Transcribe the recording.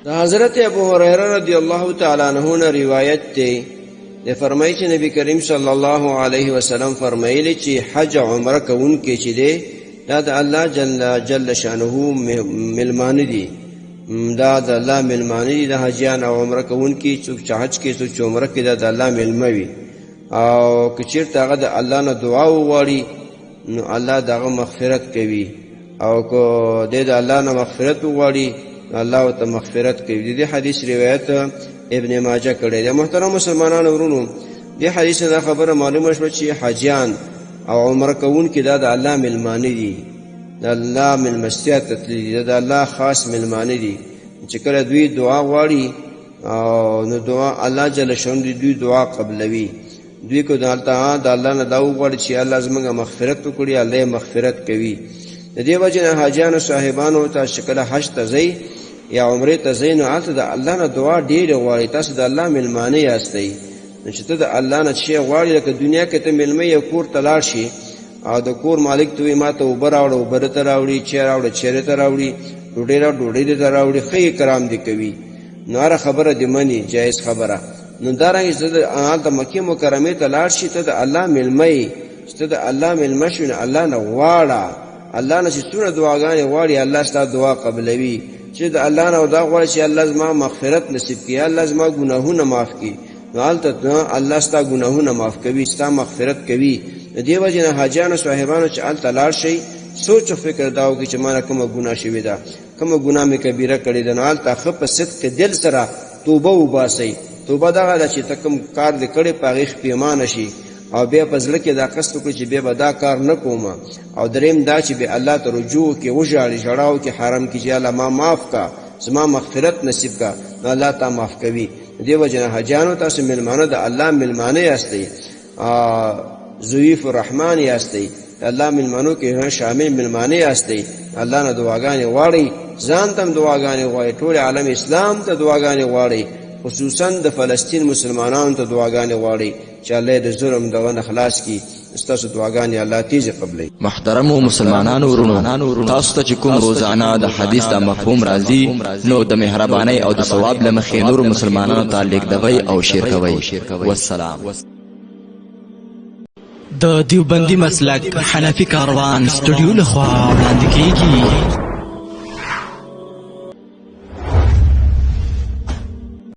حضرت ابو هريره رضی الله تعالی عنہ نے روایت ته ده فرمایي چې نبی کریم صلی الله علیه وسلم فرمایلی چې حج عمره کوونکې چې دی دا د الله جل شانه ملمان دي، دا د الله ملمان دي. د حجیان او عمره کوونکې څوک چې حج کې څوک چې عمره کې دا د الله ملمه وي، او که چېرته هغه د الله نه دعا وغواړي نو الله دغه مغفرت کوي، او که د الله نه مغفرت وغواړي الله ورته مغفرت کوي. د دې حدیث روایت ابن ماجه کړی دی. محترم مسلمانانو ورونو، دې حدیث دا خبره معلومه شوه چې حجیان او عمره کوونکي دا د الله ملمانه دي، د الله ملمستیا ته تللي دي، د الله خاص ملمانه دي. چې کله دوی دعا غواړي نو دعا الله جل شانه دوی دعا قبلوي. دوی کو د الله نه دا وغواړي چې الله زموږ مغفرت وکړي، الله مغفرت کوي. د دې وجه نه حاجیانو صاحبانو ته شکل حج ته ځئ یا عمره ته ځئ نو هلته د الله نه دعا ډېره غواړئ. تاسو د الله ملمانه یاستئ، نو چې ته د الله نه شی غواړې لکه دنیا کې ته ملمه یې کور ته لاړ شي او د کور مالک ته وایي ما ته اوبه راوړه، اوبه درته راوړي، چای راوړه، چای درته راوړي، ډوډۍ راوړه، ډوډۍ درته راوړي، ښه کرام دې کوي، نو هره خبره دې مني، جایز خبره. نو دارنګه چې ته هلته مکې مکرمې ته لاړ شي ته د الله ملمه یې، چې ته د الله ملمه شوې نو الله نه غواړه. الله نه چې څومره دعاګانې غواړي الله ستا دعا قبلوي. چې د الله نه دا غواړي چې الله زما مغفرت نصیب کړي، الله زما ګناهونه معاف کړي، نو هلته الله ستا ګناهونه معاف کوي، ستا مغفرت کوي. د دې وجې نه حاجیانو صاحبانو چې هلته لاړ شئ سوچ او فکر دا وکړئ چې ما نه کومه ګناه شوې ده، کومه ګناه مې کبیره کړې ده، نو هلته ښه په صدق دل سره توبه وباسئ. توبه دغه ده چې ته کوم کار دې کړی په هغې پښیمانه شي او بیا په زړه کې دا قصد وکړي چې بیا به دا کار نه کوم. او دریم دا چې بیا الله ته رجوع وکړي، وژاړي، ژړا وکړي، حرام کړي چې الله ما معاف کا، زما مغفرت نصیب کا، نو الله تا معاف کوي. دې وجې نه حاجیانو تاسو ملمانه د الله ملمانه یاستئ، ضیوف الرحمن یاستئ، د الله ملمانو کې شامل ملمانه یاستئ. الله نه دعاګانې غواړئ، ځان ته هم دعاګانې غواړئ، ټول عالم اسلام ته دعاګانې غواړئ، خصوصا د فلسطین مسلمانانو ته دعاګانې غواړئ چې الله د ظلم دغه نه خلاص کړي. ستاسو دعاګانې الله تیزې قبلوي. محترمو مسلمانانو ورونو، تاسو ته چې کوم روزانه د حدیث د مفهوم راځي نو د مهربانۍ او د ثواب له مخې نور مسلمانانو ته لیږدوئ او شیر کوئ. والسلام. د دیوبندي مسلک حنفي کاروان سټوډیو لخوا وړاندې کیږي.